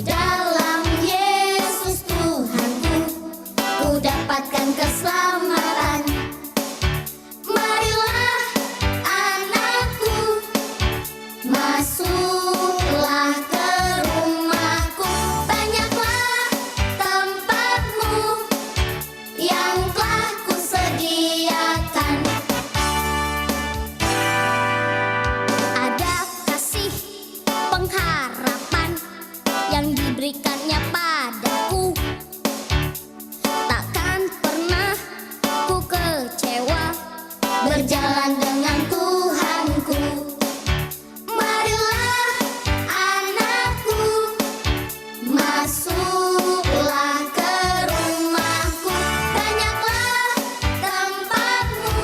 dalam Yesus Tuhanku, ku dapatkan keselamatan. Marilah anakku, masuklah ke rumahku. Banyaklah tempatmu yang telah kusediakan. Ada kasih pengharapan yang diberikannya padaku. Takkan pernah ku kecewa berjalan dengan Tuhanku. Marilah anakku, masuklah ke rumahku. Banyaklah tempatmu.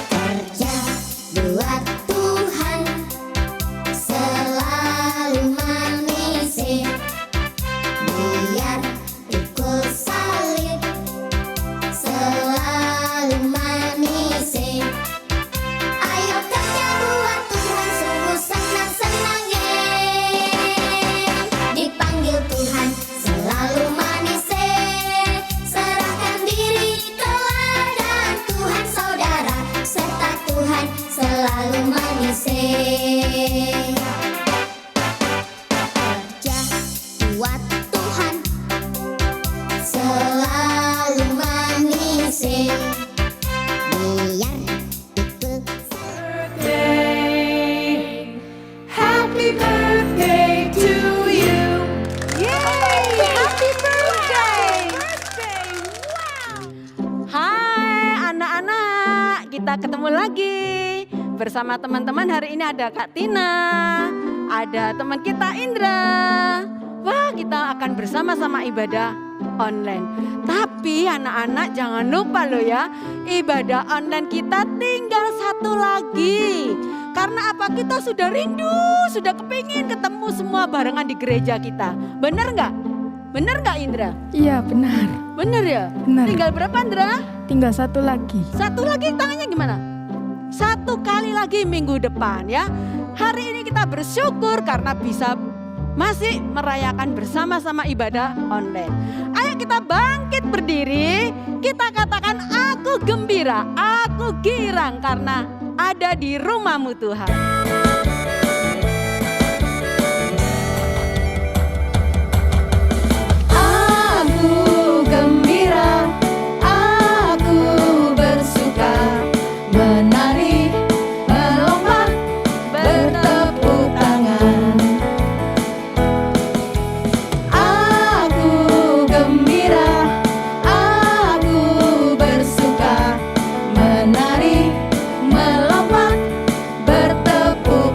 Kerja buat Tuhan, selalu manisi. Biar pikul salib, selalu manisi. Ayo kerja buat Tuhan, sungguh senang-senangnya. Dipanggil Tuhan, selalu manisi. Serahkan diri ke ladang Tuhan saudara, serta Tuhan selalu manisi. Kerja buat Tuhan, selalu manisi. Biar pikul Happy birthday to you. Yay! Happy birthday! Hai anak-anak, kita ketemu lagi bersama teman-teman. Hari ini ada Kak Tina, ada teman kita Indra. Wah, kita akan bersama-sama ibadah online. Tapi anak-anak jangan lupa loh ya, ibadah online kita tinggal satu lagi. Karena apa? Kita sudah rindu, sudah kepingin ketemu semua barengan di gereja kita. Bener nggak? Bener nggak Indra? Iya benar, Bener ya? Benar. Tinggal berapa Indra? tinggal satu lagi. Satu lagi, tangannya gimana? Satu kali lagi minggu depan ya. Hari ini kita bersyukur karena bisa masih merayakan bersama-sama ibadah online. Ayo kita bangkit berdiri, kita katakan aku gembira, aku girang karena ada di rumahmu Tuhan. Aku gembira, aku bersuka, menari, melompat, bertepuk tangan. Aku gembira, aku bersuka, menari, melompat, bertepuk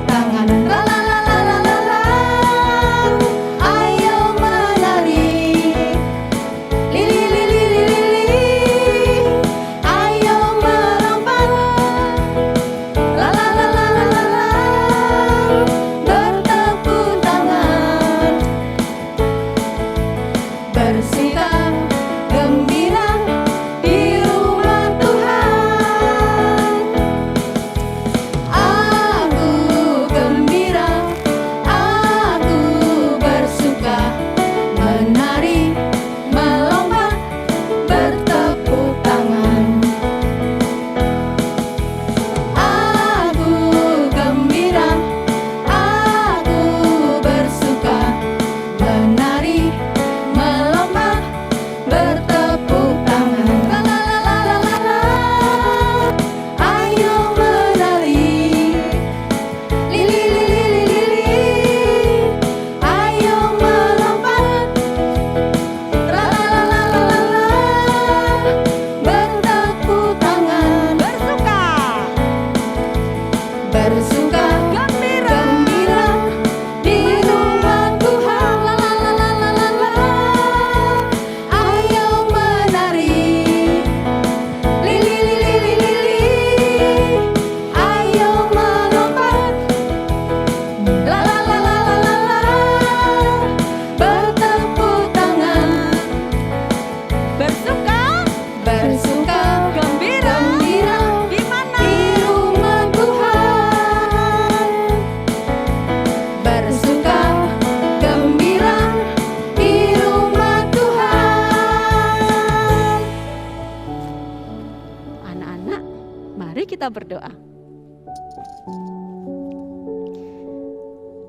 kita berdoa.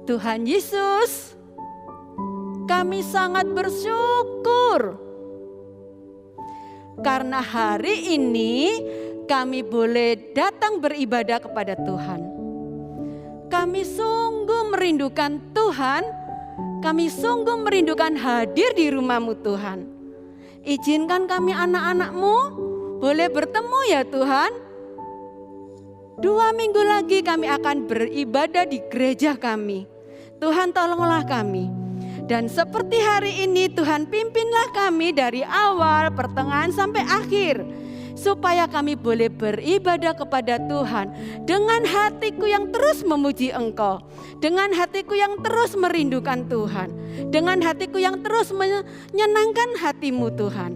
Tuhan Yesus, kami sangat bersyukur karena hari ini kami boleh datang beribadah kepada Tuhan. Kami sungguh merindukan Tuhan, kami sungguh merindukan hadir di rumah-Mu Tuhan. Izinkan kami anak-anak-Mu boleh bertemu ya Tuhan. 2 minggu lagi kami akan beribadah di gereja kami. Tuhan tolonglah kami. Dan seperti hari ini Tuhan pimpinlah kami dari awal, pertengahan sampai akhir. Supaya kami boleh beribadah kepada Tuhan dengan hatiku yang terus memuji Engkau, dengan hatiku yang terus merindukan Tuhan, dengan hatiku yang terus menyenangkan hati-Mu Tuhan.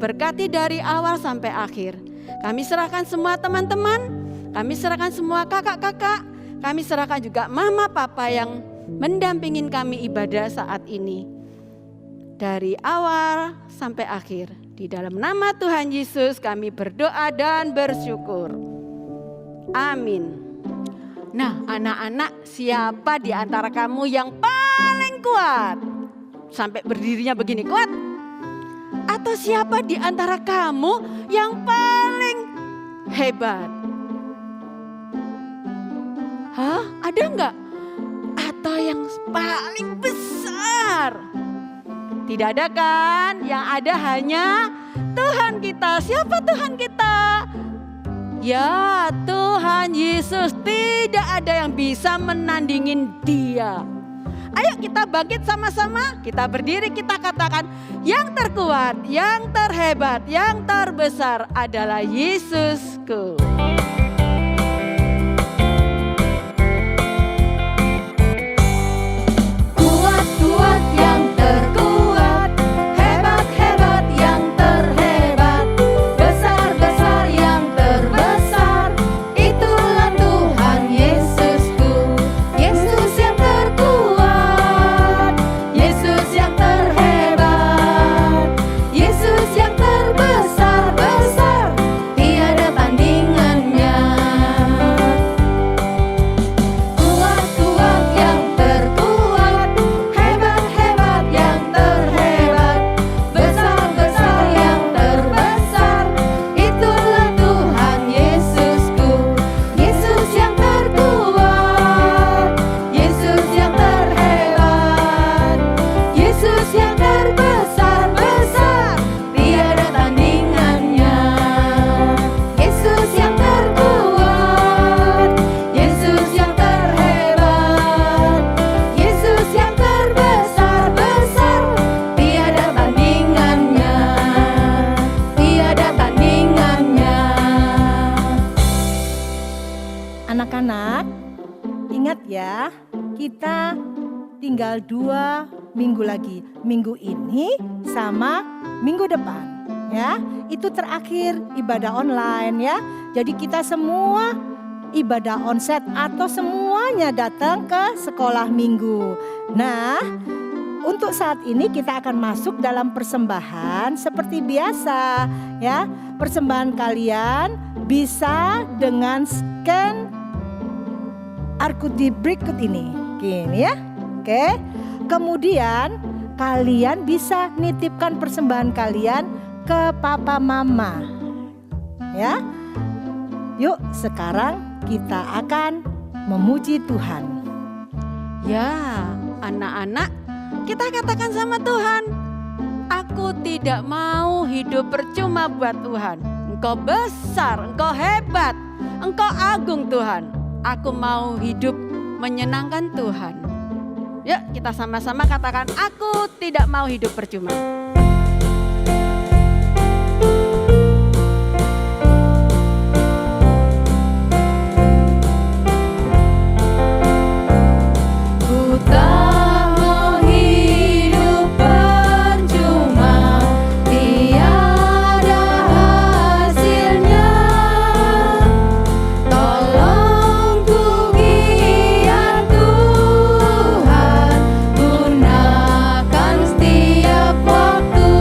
Berkati dari awal sampai akhir. Kami serahkan semua teman-teman, kami serahkan semua kakak-kakak, kami serahkan juga mama papa yang mendampingin kami ibadah saat ini. Dari awal sampai akhir. Di dalam nama Tuhan Yesus kami berdoa dan bersyukur. Amin. Nah, anak-anak, siapa di antara kamu yang paling kuat? Sampai berdirinya begini kuat? Atau siapa di antara kamu yang paling hebat? Hah? Ada enggak? Atau yang paling besar? Tidak ada kan? Yang ada hanya Tuhan kita. Siapa Tuhan kita? Ya, Tuhan Yesus. Tidak ada yang bisa menandingin Dia. Ayo kita bangkit sama-sama. Kita berdiri, kita katakan, yang terkuat, yang terhebat, yang terbesar adalah Yesusku. Kuat-kuat yang terkuat, hebat-hebat yang terhebat, besar-besar yang terbesar, itulah Tuhan Yesusku. Yesus yang terkuat, Yesus yang terhebat, Yesus yang terbesar-besar, tiada tandingannya. Kuat-kuat yang terkuat, hebat-hebat yang terhebat, besar-besar yang terbesar, itulah Tuhan Yesusku. Yesus yang terkuat, Yesus yang terhebat, Yesus yang terbesar-besar, tiada tandingannya. Yesus yang terkuat, Yesus yang terhebat, Yesus yang terbesar-besar, tiada tandingannya, tiada tandingannya. Anak-anak, ingat ya, kita tinggal 2 minggu lagi. Minggu ini sama minggu depan ya. Itu terakhir ibadah online ya. Jadi kita semua ibadah onsite atau semuanya datang ke sekolah minggu. Nah, untuk saat ini kita akan masuk dalam persembahan seperti biasa ya. Persembahan kalian bisa dengan scan QR berikut ini. Gini ya. Oke. Kemudian kalian bisa nitipkan persembahan kalian ke papa mama. Ya. Yuk, sekarang kita akan memuji Tuhan. Ya, anak-anak, kita katakan sama Tuhan, aku tidak mau hidup percuma buat Tuhan. Engkau besar, Engkau hebat, Engkau agung Tuhan. Aku mau hidup menyenangkan Tuhan. Yuk kita sama-sama katakan, aku tidak mau hidup percuma. Ku tak mau hidup percuma, tiada hasilnya. Tolong ku giat Tuhan, gunakan setiap waktu.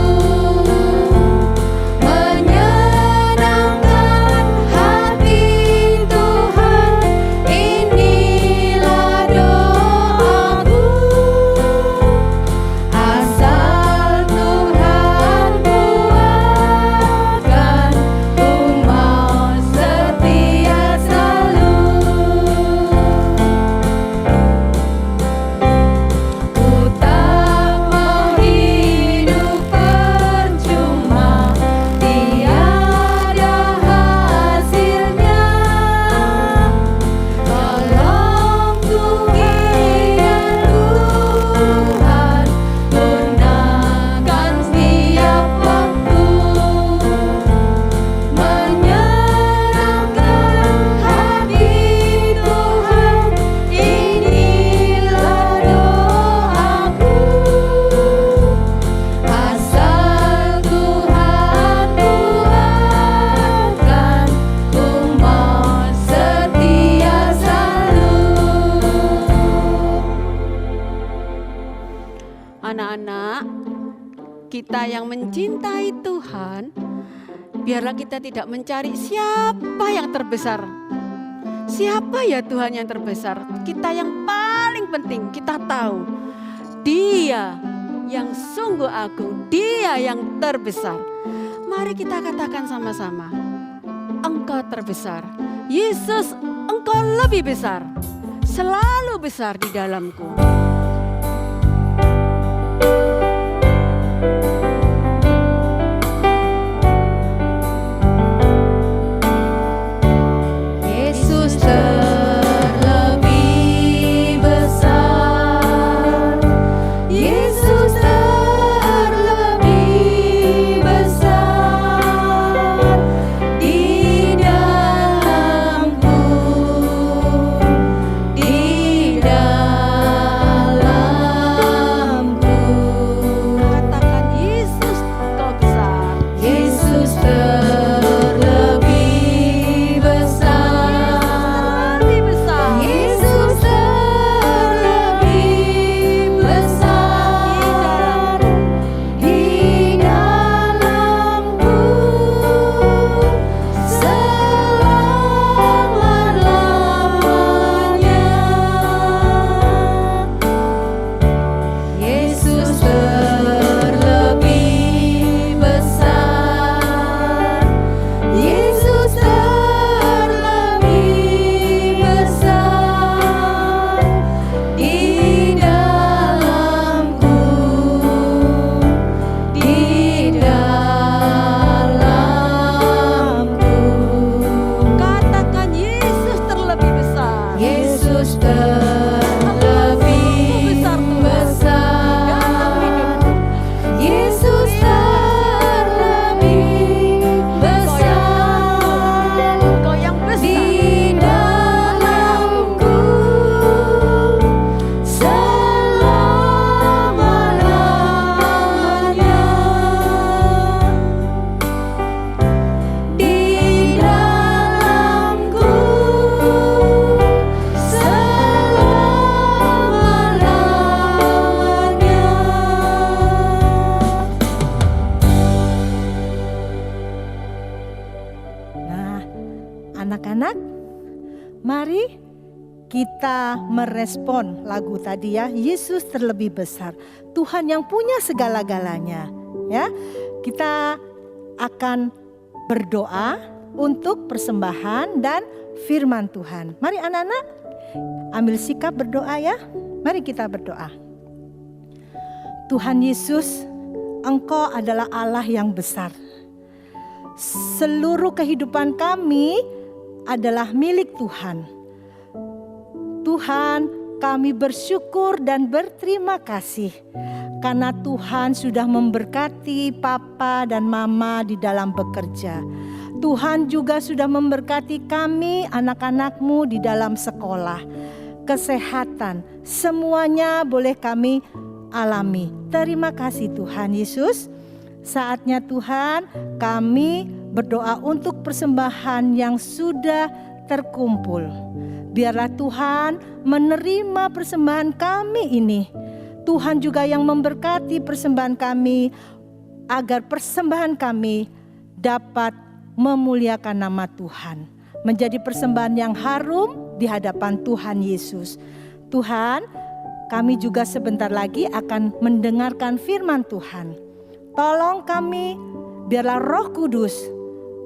Anak-anak, kita yang mencintai Tuhan, biarlah kita tidak mencari siapa yang terbesar. Siapa ya Tuhan yang terbesar? Kita yang paling penting, kita tahu Dia yang sungguh agung, Dia yang terbesar. Mari kita katakan sama-sama, Engkau terbesar. Yesus, Engkau lebih besar, selalu besar di dalamku. Yesus terlebih besar. Yesus terlebih besar di dalamku, di dalamku. Katakan Yesus, Engkau besar. Yesus terlebih besar. Lebih besar. Yesus terlebih besar di dalamku selama-lamanya. Yesus terlebih besar. Yesus terlebih besar di dalamku, di dalamku. Katakan Yesus terlebih besar. Yesus terlebih besar. Yesus terlebih besar Engkau yang besar. di dalamku selama-lamanya. Di dalamku selama-lamanya. Nah, anak-anak, mari kita merespon lagu tadi ya. Yesus terlebih besar. Tuhan yang punya segala-galanya. Ya, kita akan berdoa untuk persembahan dan firman Tuhan. Mari anak-anak, ambil sikap berdoa ya. Mari kita berdoa. Tuhan Yesus, Engkau adalah Allah yang besar. Seluruh kehidupan kami adalah milik Tuhan. Tuhan, kami bersyukur dan berterima kasih karena Tuhan sudah memberkati papa dan mama di dalam bekerja. Tuhan juga sudah memberkati kami anak-anak-Mu di dalam sekolah. Kesehatan, semuanya boleh kami alami. Terima kasih Tuhan Yesus. Saatnya Tuhan, kami berdoa untuk persembahan yang sudah terkumpul. Biarlah Tuhan menerima persembahan kami ini. Tuhan juga yang memberkati persembahan kami, agar persembahan kami dapat memuliakan nama Tuhan. Menjadi persembahan yang harum di hadapan Tuhan Yesus. Tuhan, kami juga sebentar lagi akan mendengarkan firman Tuhan. Tolong kami, biarlah Roh Kudus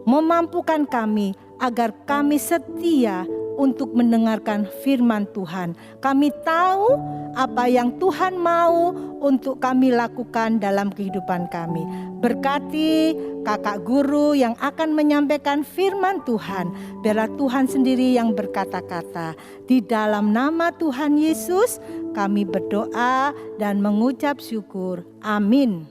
memampukan kami agar kami setia untuk mendengarkan firman Tuhan. Kami tahu apa yang Tuhan mau untuk kami lakukan dalam kehidupan kami. Berkati kakak guru yang akan menyampaikan firman Tuhan. Biarlah Tuhan sendiri yang berkata-kata. Di dalam nama Tuhan Yesus kami berdoa dan mengucap syukur. Amin.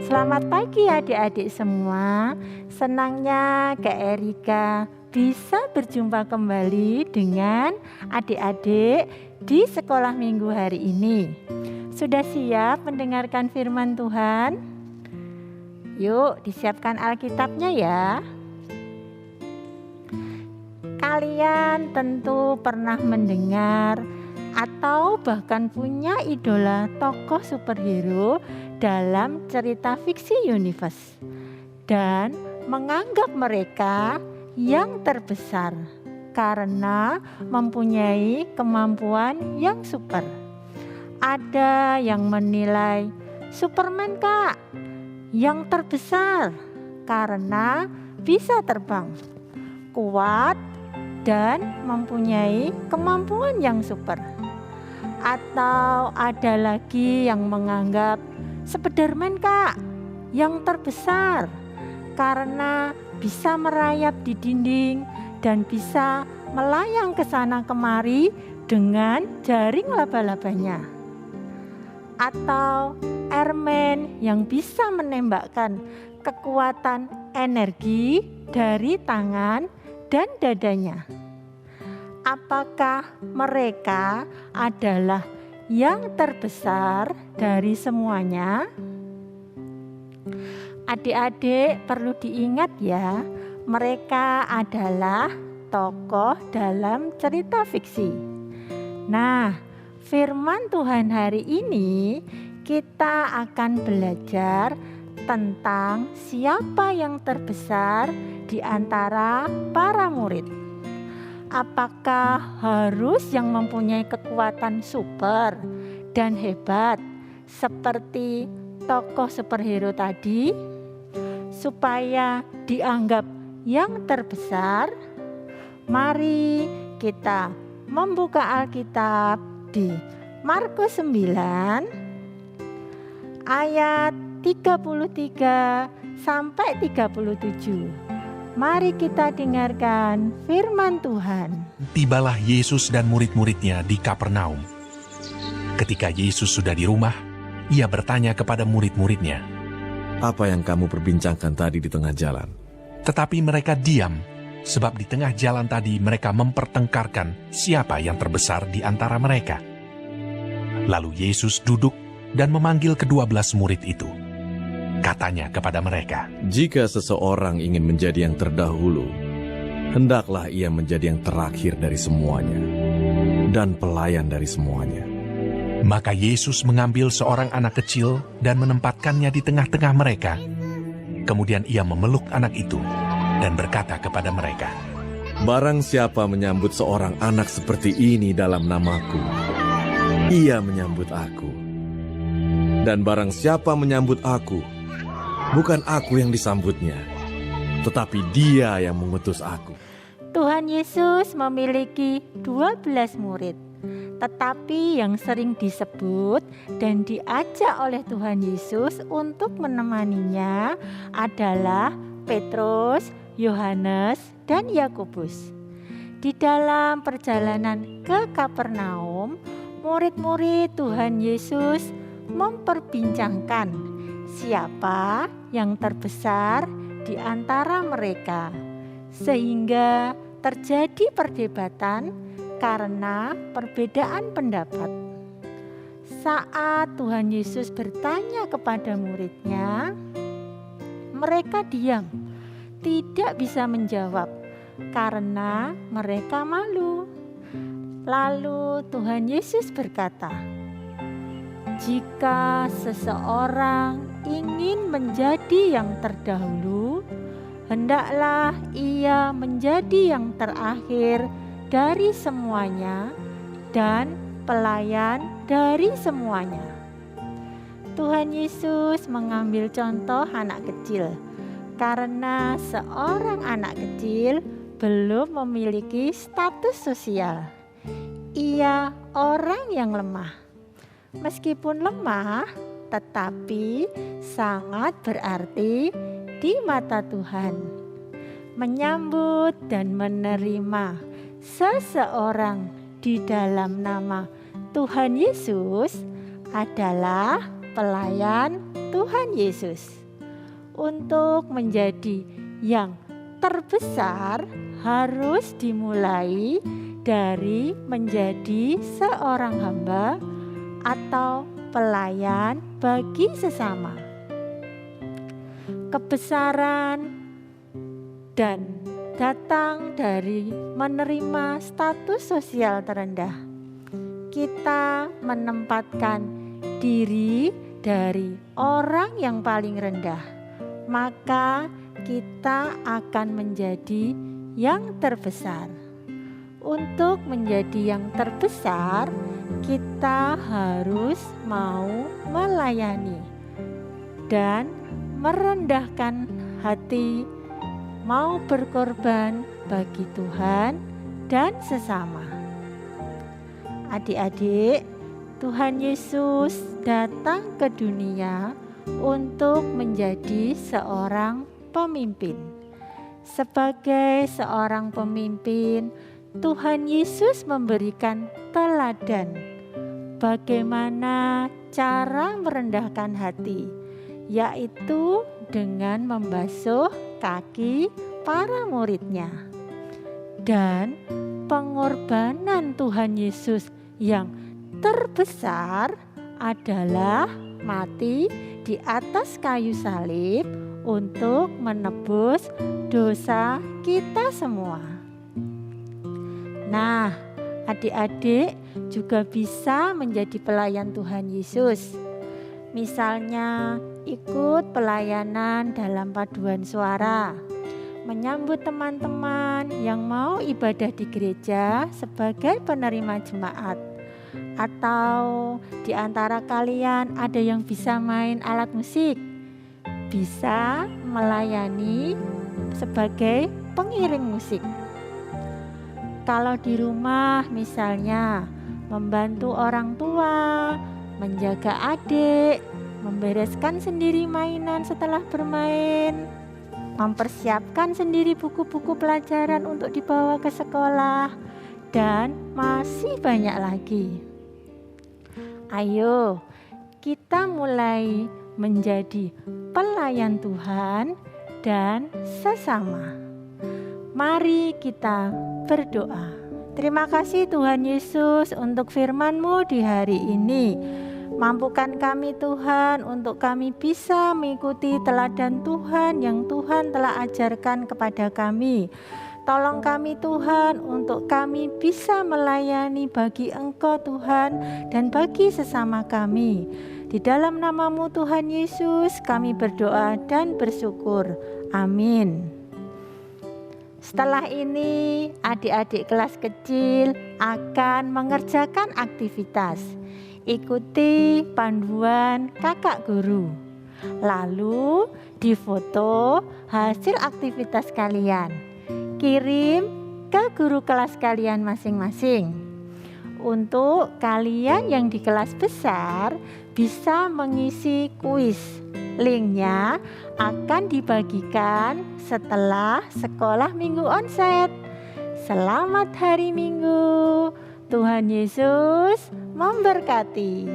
Selamat pagi adik-adik semua. Senangnya Kak Erika bisa berjumpa kembali dengan adik-adik di sekolah minggu hari ini. Sudah siap mendengarkan firman Tuhan? Yuk disiapkan Alkitabnya ya. Kalian tentu pernah mendengar atau bahkan punya idola tokoh superhero dalam cerita fiksi universe dan menganggap mereka yang terbesar karena mempunyai kemampuan yang super. Ada yang menilai Superman Kak yang terbesar karena bisa terbang, kuat, dan mempunyai kemampuan yang super. Atau ada lagi yang menganggap Spiderman Kak yang terbesar karena bisa merayap di dinding dan bisa melayang ke sana kemari dengan jaring laba-labanya. Atau Airman yang bisa menembakkan kekuatan energi dari tangan dan dadanya. Apakah mereka adalah yang terbesar dari semuanya? Adik-adik perlu diingat ya, mereka adalah tokoh dalam cerita fiksi. Nah, firman Tuhan hari ini kita akan belajar tentang siapa yang terbesar di antara para murid. Apakah harus yang mempunyai kekuatan super dan hebat seperti tokoh superhero tadi supaya dianggap yang terbesar? Mari kita membuka Alkitab di Markus 9 ayat 33 sampai 37. Mari kita dengarkan firman Tuhan. Tibalah Yesus dan murid-muridnya di Kapernaum. Ketika Yesus sudah di rumah, ia bertanya kepada murid-muridnya, "Apa yang kamu perbincangkan tadi di tengah jalan?" tetapi mereka diam, sebab di tengah jalan tadi mereka mempertengkarkan siapa yang terbesar di antara mereka. Lalu Yesus duduk dan memanggil ke-12 murid itu. Katanya kepada mereka, "Jika seseorang ingin menjadi yang terdahulu, hendaklah ia menjadi yang terakhir dari semuanya dan pelayan dari semuanya." Maka Yesus mengambil seorang anak kecil dan menempatkannya di tengah-tengah mereka. Kemudian ia memeluk anak itu dan berkata kepada mereka, "Barang siapa menyambut seorang anak seperti ini dalam namaku, ia menyambut aku. Dan barang siapa menyambut aku, bukan aku yang disambutnya, tetapi dia yang mengutus aku." Tuhan Yesus memiliki 12 murid, tetapi yang sering disebut dan diajak oleh Tuhan Yesus untuk menemaninya adalah Petrus, Yohanes, dan Yakobus. Di dalam perjalanan ke Kapernaum, murid-murid Tuhan Yesus memperbincangkan siapa yang terbesar di antara mereka, sehingga terjadi perdebatan karena perbedaan pendapat. Saat Tuhan Yesus bertanya kepada muridnya, mereka diam, tidak bisa menjawab karena mereka malu. Lalu Tuhan Yesus berkata, "Jika seseorang ingin menjadi yang terdahulu, hendaklah ia menjadi yang terakhir dari semuanya dan pelayan dari semuanya." Tuhan Yesus mengambil contoh anak kecil karena seorang anak kecil belum memiliki status sosial. Ia orang yang lemah. Meskipun lemah, tetapi sangat berarti di mata Tuhan. Menyambut dan menerima seseorang di dalam nama Tuhan Yesus adalah pelayan Tuhan Yesus. Untuk menjadi yang terbesar harus dimulai dari menjadi seorang hamba atau pelayan bagi sesama. Kebesaran dan datang dari menerima status sosial terendah. Kita menempatkan diri dari orang yang paling rendah, maka kita akan menjadi yang terbesar. Untuk menjadi yang terbesar, kita harus mau melayani dan merendahkan hati, mau berkorban bagi Tuhan dan sesama. Adik-adik, Tuhan Yesus datang ke dunia untuk menjadi seorang pemimpin. Sebagai seorang pemimpin, Tuhan Yesus memberikan teladan bagaimana cara merendahkan hati, yaitu dengan membasuh kaki para muridnya. Dan pengorbanan Tuhan Yesus yang terbesar adalah mati di atas kayu salib untuk menebus dosa kita semua. Nah, adik-adik juga bisa menjadi pelayan Tuhan Yesus. Misalnya ikut pelayanan dalam paduan suara, menyambut teman-teman yang mau ibadah di gereja sebagai penerima jemaat. Atau di antara kalian ada yang bisa main alat musik, bisa melayani sebagai pengiring musik. Kalau di rumah misalnya membantu orang tua, menjaga adik, membereskan sendiri mainan setelah bermain, mempersiapkan sendiri buku-buku pelajaran untuk dibawa ke sekolah, dan masih banyak lagi. Ayo, kita mulai menjadi pelayan Tuhan dan sesama. Mari kita berdoa. Terima kasih Tuhan Yesus untuk firman-Mu di hari ini. Mampukan kami Tuhan untuk kami bisa mengikuti teladan Tuhan yang Tuhan telah ajarkan kepada kami. Tolong kami Tuhan untuk kami bisa melayani bagi Engkau Tuhan dan bagi sesama kami. Di dalam nama-Mu Tuhan Yesus kami berdoa dan bersyukur. Amin. Setelah ini adik-adik kelas kecil akan mengerjakan aktivitas. Ikuti panduan kakak guru. Lalu difoto hasil aktivitas kalian. Kirim ke guru kelas kalian masing-masing. Untuk kalian yang di kelas besar bisa mengisi kuis. Linknya akan dibagikan setelah sekolah minggu onsite. Selamat hari Minggu. Tuhan Yesus memberkati.